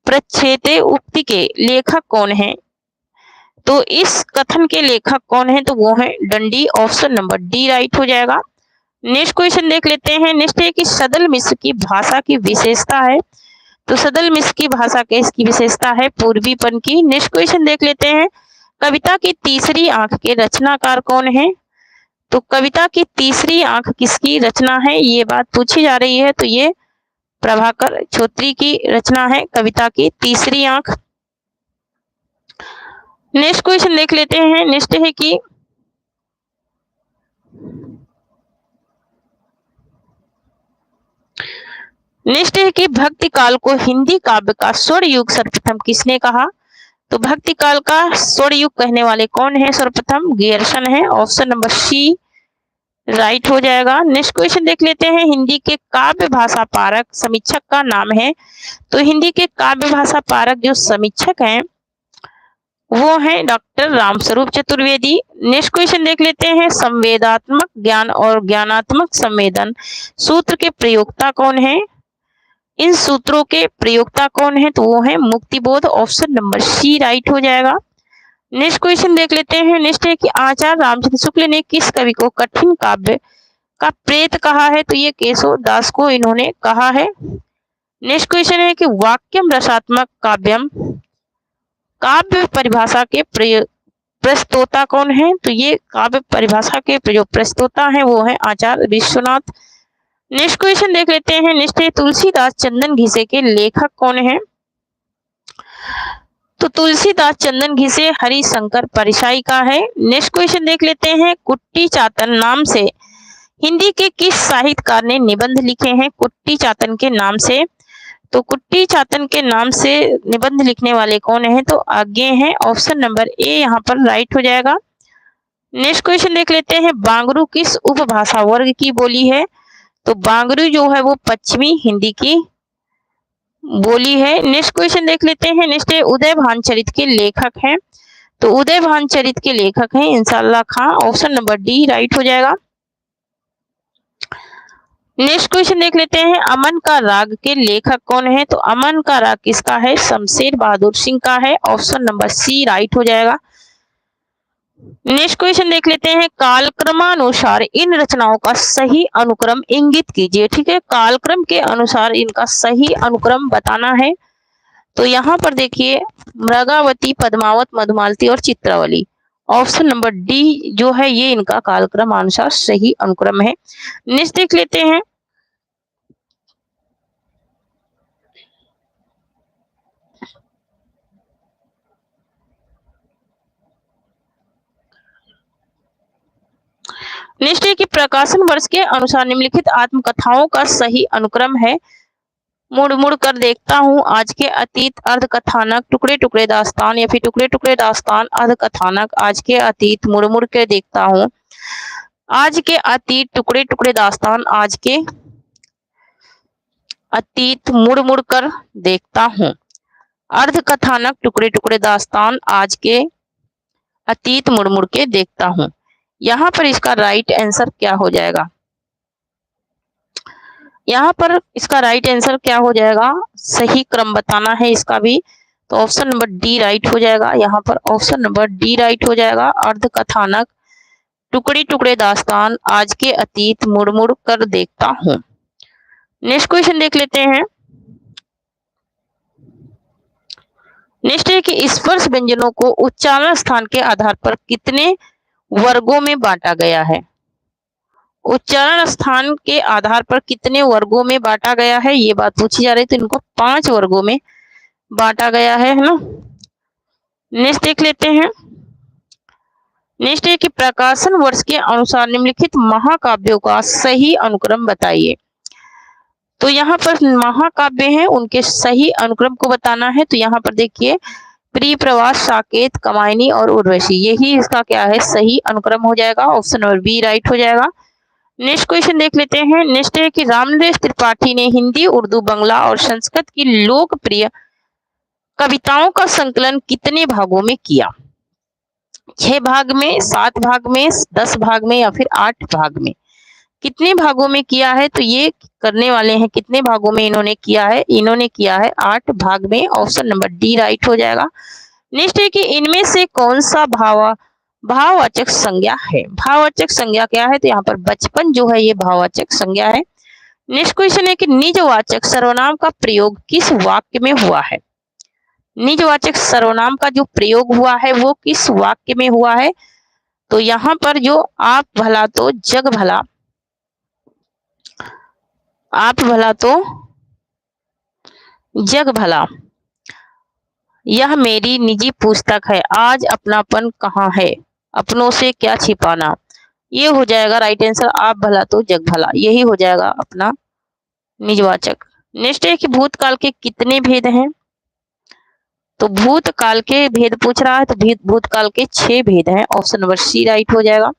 प्रच्छेदे उक्ति के लेखक कौन है? तो इस कथन के लेखक कौन है? तो वो है दंडी। ऑप्शन नंबर डी राइट हो जाएगा। नेक्स्ट क्वेश्चन देख लेते हैं। नेक्स्ट है कि सदल मिश्र की भाषा की विशेषता है। तो सदल मिश्र की भाषा के इसकी विशेषता है पूर्वीपन की। नेक्स्ट क्वेश्चन देख लेते हैं। कविता की तीसरी आंख के रचनाकार कौन है? तो कविता की तीसरी आंख किसकी रचना है, ये बात पूछी जा रही है। तो ये प्रभाकर चौधरी की रचना है कविता की तीसरी आंख। नेक्स्ट क्वेश्चन देख लेते हैं। नेक्स्ट है कि भक्ति काल को हिंदी काव्य का स्वर्ण युग सर्वप्रथम किसने कहा? तो भक्ति काल का स्वर्ण युग कहने वाले कौन है? सर्वप्रथम गियर्सन है। ऑप्शन नंबर सी राइट हो जाएगा। नेक्स्ट क्वेश्चन देख लेते हैं। हिंदी के काव्य भाषा पारक समीक्षक का नाम है। तो हिंदी के काव्य भाषा पारक जो समीक्षक हैं वो है doctor Ramswaroop Chaturvedi. Next question देख लेते हैं। संवेदात्मक ज्ञान और ज्ञानात्मक संवेदन सूत्र के प्रयोक्ता कौन है? इन सूत्रों के प्रयोक्ता कौन है? तो वो है Muktibodh. Option number C right हो जाएगा। नेक्स्ट क्वेश्चन देख लेते हैं। नेक्स्ट है कि आचार्य रामचंद्र शुक्ल ने किस कवि को कठिन काव्य का प्रेत कहा है? तो ये केशव दास को इन्होंने कहा है। नेक्स्ट क्वेश्चन है कि वाक्यम रसात्मक काव्यम काव्य परिभाषा के प्रस्तोता कौन है? तो ये काव्य परिभाषा के जो प्रस्तोता है वो है आचार्य विश्वनाथ। नेक्स्ट क्वेश्चन देख लेते हैं। नेक्स्ट है तुलसीदास चंदन घिसे के लेखक कौन है? तो तुलसीदास चंदन घिसे हरिशंकर परिशाई का है। नेक्स्ट क्वेश्चन देख लेते हैं। कुट्टी चातन नाम से हिंदी के किस साहित्यकार ने निबंध लिखे हैं? कुट्टी चातन के नाम से। तो कुट्टी चातन के नाम से निबंध लिखने वाले कौन है? तो आगे हैं। ऑप्शन नंबर ए यहाँ पर राइट हो जाएगा। नेक्स्ट क्वेश्चन देख लेते हैं। बांगरू किस उपभाषा वर्ग की बोली है? तो बांगरू जो है वो पश्चिमी हिंदी की बोली है। नेक्स्ट क्वेश्चन देख लेते हैं। नेक्स्ट है उदय भानचरित के लेखक हैं। तो उदय भानचरित के लेखक हैं इंशाल्लाह खां। ऑप्शन नंबर डी राइट हो जाएगा। नेक्स्ट क्वेश्चन देख लेते हैं। अमन का राग के लेखक कौन है? तो अमन का राग किसका है? शमशेर बहादुर सिंह का है। ऑप्शन नंबर सी राइट हो जाएगा। नेक्स्ट क्वेश्चन देख लेते हैं। कालक्रमानुसार इन रचनाओं का सही अनुक्रम इंगित कीजिए। ठीक है, कालक्रम के अनुसार इनका सही अनुक्रम बताना है। तो यहाँ पर देखिए मृगावती, पद्मावत, मधुमालती और चित्रावली। ऑप्शन नंबर डी जो है ये इनका कालक्रम अनुसार सही अनुक्रम है। नेक्स्ट देख लेते हैं। नेक्स्ट है कि प्रकाशन वर्ष के अनुसार निम्नलिखित आत्मकथाओं का सही अनुक्रम है। मुड़ मुड़ कर देखता हूँ, आज के अतीत, अर्ध कथानक, टुकड़े टुकड़े दास्तान या फिर टुकड़े टुकड़े दास्तान, अर्ध कथानक, आज के अतीत, मुड़ मुड़ के देखता हूँ, आज के अतीत, टुकड़े टुकड़े दास्तान, आज के अतीत, मुड़ मुड़ कर देखता हूँ, अर्ध कथानक, टुकड़े टुकड़े दास्तान, आज के अतीत, मुड़ मुड़ के देखता हूँ। यहाँ पर इसका राइट आंसर क्या हो जाएगा? यहाँ पर इसका राइट आंसर क्या हो जाएगा? सही क्रम बताना है इसका भी। तो ऑप्शन नंबर डी राइट हो जाएगा। यहाँ पर ऑप्शन नंबर डी राइट हो जाएगा। अर्ध कथानक, टुकड़े टुकड़े दास्तान, आज के अतीत, मुड़ मुड़ कर देखता हूँ। नेक्स्ट क्वेश्चन देख लेते हैं। नेक्स्ट है कि स्पर्श व्यंजनों को उच्चारण स्थान के आधार पर कितने वर्गों में बांटा गया है? उच्चारण स्थान के आधार पर कितने वर्गों में बांटा गया है, ये बात पूछी जा रही है। तो इनको 5 वर्गों में बांटा गया है ना। नेक्स्ट देख लेते हैं। नेक्स्ट है कि प्रकाशन वर्ष के अनुसार निम्नलिखित महाकाव्यों का सही अनुक्रम बताइए। तो यहाँ पर महाकाव्य हैं, उनके सही अनुक्रम को बताना है। तो यहाँ पर देखिए प्रिय प्रवास, साकेत, कमायनी और उर्वशी, यही इसका क्या है? सही अनुक्रम हो जाएगा। ऑप्शन नंबर बी राइट हो जाएगा। नेक्स्ट क्वेश्चन देख लेते हैं। नेक्स्ट है कि रामनरेश त्रिपाठी ने हिंदी, उर्दू, बांग्ला और संस्कृत की लोकप्रिय कविताओं का संकलन कितने भागों में किया? 6 भाग में, 7 भाग में, 10 भाग में या फिर 8 भाग में? कितने भागों में किया है, तो ये करने वाले हैं कितने भागों में इन्होंने किया है, इन्होंने किया है 8 भाग में। ऑप्शन नंबर डी राइट हो जाएगा। नेक्स्ट है कि इनमें से कौन सा भाववाचक संज्ञा है। भाववाचक संज्ञा क्या है, तो यहाँ पर बचपन जो है ये भाववाचक संज्ञा है। नेक्स्ट क्वेश्चन है कि निजवाचक सर्वनाम का प्रयोग किस वाक्य में हुआ है। निजवाचक सर्वनाम का जो प्रयोग हुआ है वो किस वाक्य में हुआ है, तो यहाँ पर जो आप भला तो जग भला, आप भला तो जग भला, यह मेरी निजी पुस्तक है, आज अपनापन कहाँ है, अपनों से क्या छिपाना, ये हो जाएगा राइट आंसर। आप भला तो जग भला, यही हो जाएगा अपना निजवाचक। नेक्स्ट है कि भूतकाल के कितने भेद हैं, तो भूतकाल के भेद पूछ रहा है, तो भूतकाल के 6 भेद हैं। ऑप्शन नंबर सी राइट हो जाएगा।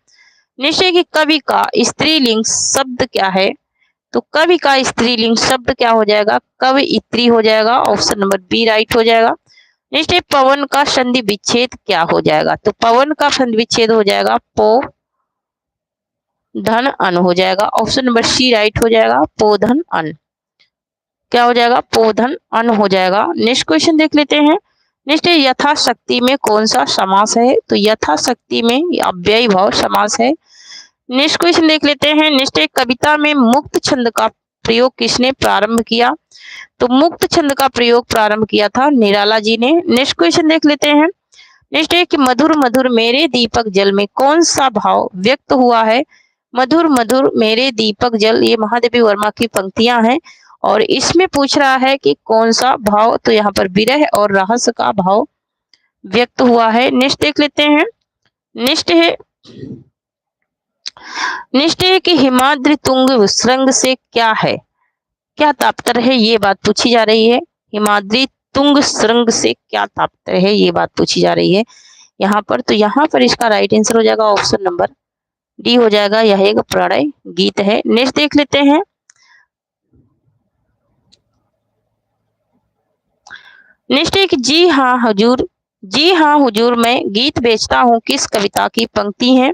नेक्स्ट है कि कवि का स्त्रीलिंग शब्द क्या है, तो कवि का स्त्रीलिंग शब्द क्या हो जाएगा, कवयित्री हो जाएगा। ऑप्शन नंबर बी राइट हो जाएगा। नेक्स्ट है पवन का संधि विच्छेद क्या हो जाएगा, तो पवन का संधि विच्छेद हो जाएगा पो धन अन हो जाएगा। ऑप्शन नंबर सी राइट हो जाएगा। पोधन अन क्या हो जाएगा, पोधन अन हो जाएगा। नेक्स्ट क्वेश्चन देख लेते हैं। नेक्स्ट है यथाशक्ति में कौन सा समास है, तो यथाशक्ति में अव्ययी भाव समास है। नेक्स्ट क्वेश्चन देख लेते हैं। नेक्स्ट है कविता में मुक्त छंद का प्रयोग किसने प्रारंभ किया, तो मुक्त छंद का प्रयोग प्रारंभ किया था निराला जी ने। नेक्स्ट क्वेश्चन देख लेते हैं। नेक्स्ट है कि मधुर मधुर मेरे दीपक जल में कौन सा भाव व्यक्त हुआ है। मधुर मधुर मेरे दीपक जल, ये महादेवी वर्मा की पंक्तियां हैं और इसमें पूछ रहा है कि कौन सा भाव, तो यहाँ पर विरह और रहस्य का भाव व्यक्त हुआ है। नेक्स्ट देख लेते हैं। नेक्स्ट है कि हिमाद्रि तुंग श्रृंग से क्या है, क्या तात्पर्य है, ये बात पूछी जा रही है। हिमाद्रि तुंग श्रृंग से क्या तात्पर्य है, ये बात पूछी जा रही है यहाँ पर। तो यहाँ पर इसका राइट आंसर हो जाएगा ऑप्शन नंबर डी हो जाएगा, यह एक प्रणय गीत है। नेक्स्ट देख लेते हैं। नेक्स्ट है कि जी हाँ हुजूर मैं गीत बेचता हूँ किस कविता की पंक्ति है,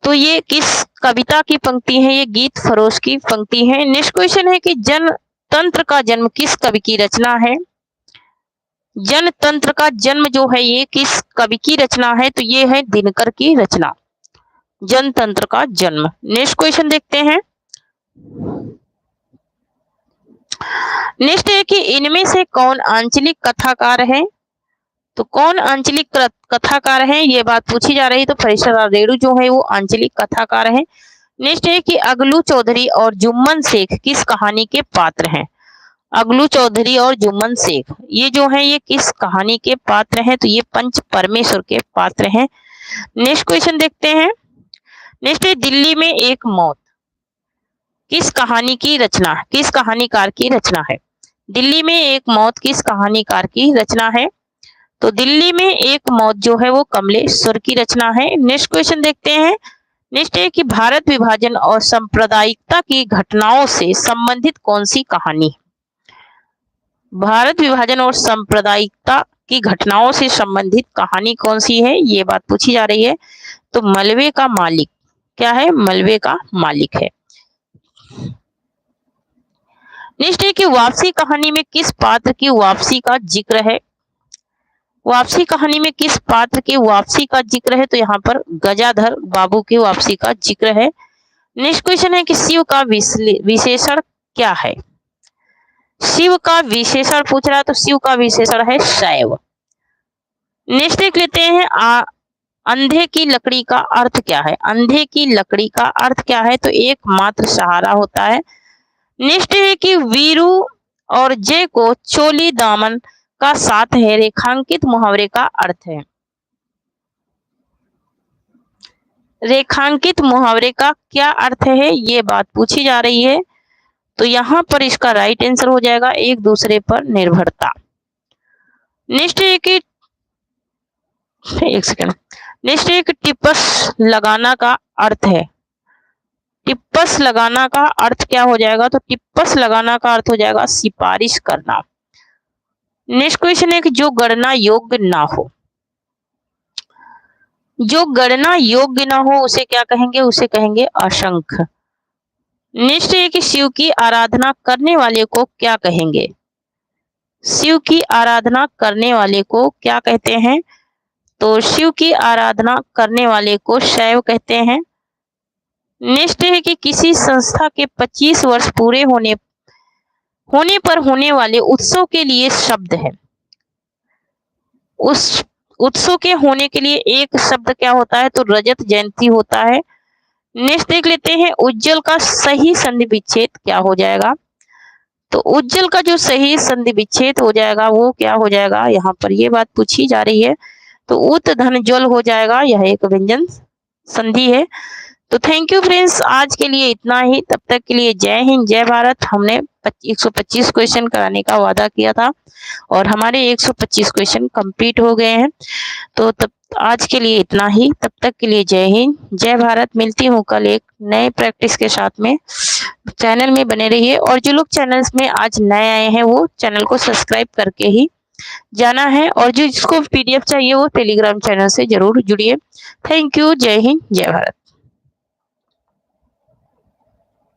तो ये किस कविता की पंक्ति है, ये गीत फरोश की पंक्ति है। नेक्स्ट क्वेश्चन है कि जनतंत्र का जन्म किस कवि की रचना है। जनतंत्र का जन्म जो है ये किस कवि की रचना है, तो ये है दिनकर की रचना, जनतंत्र का जन्म। नेक्स्ट क्वेश्चन देखते हैं। नेक्स्ट है कि इनमें से कौन आंचलिक कथाकार है, तो कौन आंचलिक कथाकार है, ये बात पूछी जा रही है। तो फरिश्ता रेणु जो है वो आंचलिक कथाकार है। नेक्स्ट है कि अगलू चौधरी और जुम्मन शेख किस कहानी के पात्र हैं। अगलू चौधरी और जुम्मन शेख ये जो है ये किस कहानी के पात्र हैं, तो ये पंच परमेश्वर के पात्र हैं। नेक्स्ट क्वेश्चन देखते हैं। नेक्स्ट है दिल्ली में एक मौत किस कहानी की रचना, किस कहानीकार की रचना है। दिल्ली में एक मौत किस कहानीकार की रचना है, तो दिल्ली में एक मौत जो है वो कमलेश्वर की रचना है। नेक्स्ट क्वेश्चन देखते हैं। नेक्स्ट है कि भारत विभाजन और सांप्रदायिकता की घटनाओं से संबंधित कौन सी कहानी। भारत विभाजन और सांप्रदायिकता की घटनाओं से संबंधित कहानी कौन सी है, ये बात पूछी जा रही है। तो मलबे का मालिक क्या है, मलबे का मालिक है। नेक्स्ट है कि वापसी कहानी में किस पात्र की वापसी का जिक्र है। वापसी कहानी में किस पात्र की वापसी का जिक्र है, तो यहाँ पर गजाधर बाबू की वापसी का जिक्र है। नेक्स्ट क्वेश्चन है कि शिव का विशेषण क्या है। शिव का विशेषण पूछ रहा है, तो शिव का विशेषण है शैव। नेक्स्ट देख लेते हैं। अंधे की लकड़ी का अर्थ क्या है। अंधे की लकड़ी का अर्थ क्या है, तो एकमात्र सहारा होता है। नेक्स्ट है कि वीरू और जय को चोली दामन का साथ है रेखांकित मुहावरे का अर्थ है। रेखांकित मुहावरे का क्या अर्थ है, ये बात पूछी जा रही है। तो यहाँ पर इसका राइट आंसर हो जाएगा एक दूसरे पर निर्भरता। नेक्स्ट है कि एक सेकंड। नेक्स्ट है कि टिप्पस लगाना का अर्थ है। टिप्पस लगाना का अर्थ क्या हो जाएगा, तो टिप्पस लगाना का अर्थ हो जाएगा सिफारिश करना। नेक्स्ट क्वेश्चन है कि जो गणना योग्य ना हो। जो गणना योग्य न हो उसे क्या कहेंगे, उसे कहेंगे अशंख। नेक्स्ट है कि शिव की आराधना करने वाले को क्या कहेंगे, शिव की आराधना करने वाले को क्या कहते हैं, तो शिव की आराधना करने वाले को शैव कहते हैं। नेक्स्ट है कि किसी संस्था के 25 वर्ष पूरे होने पर होने वाले उत्सव के लिए शब्द है, उस उत्सव के होने के लिए एक शब्द क्या होता है, तो रजत जयंती होता है। नेक्स्ट देख लेते हैं उज्जवल का सही संधि विच्छेद क्या हो जाएगा, तो उज्जवल का जो सही संधि विच्छेद हो जाएगा वो क्या हो जाएगा, यहाँ पर ये बात पूछी जा रही है, तो उत धन ज्वल हो जाएगा, यह एक व्यंजन संधि है। तो थैंक यू फ्रेंड्स, आज के लिए इतना ही, तब तक के लिए जय हिंद जय भारत। हमने 125 क्वेश्चन कराने का वादा किया था और हमारे 125 क्वेश्चन कंप्लीट हो गए हैं। तो तब आज के लिए इतना ही, तब तक के लिए जय हिंद जय भारत। मिलती हूँ कल एक नए प्रैक्टिस के साथ में, चैनल में बने रहिए और जो लोग चैनल में आज नए आए हैं वो चैनल को सब्सक्राइब करके ही जाना है, और जो जिसको PDF चाहिए वो टेलीग्राम चैनल से जरूर जुड़िए। थैंक यू, जय हिंद जय भारत।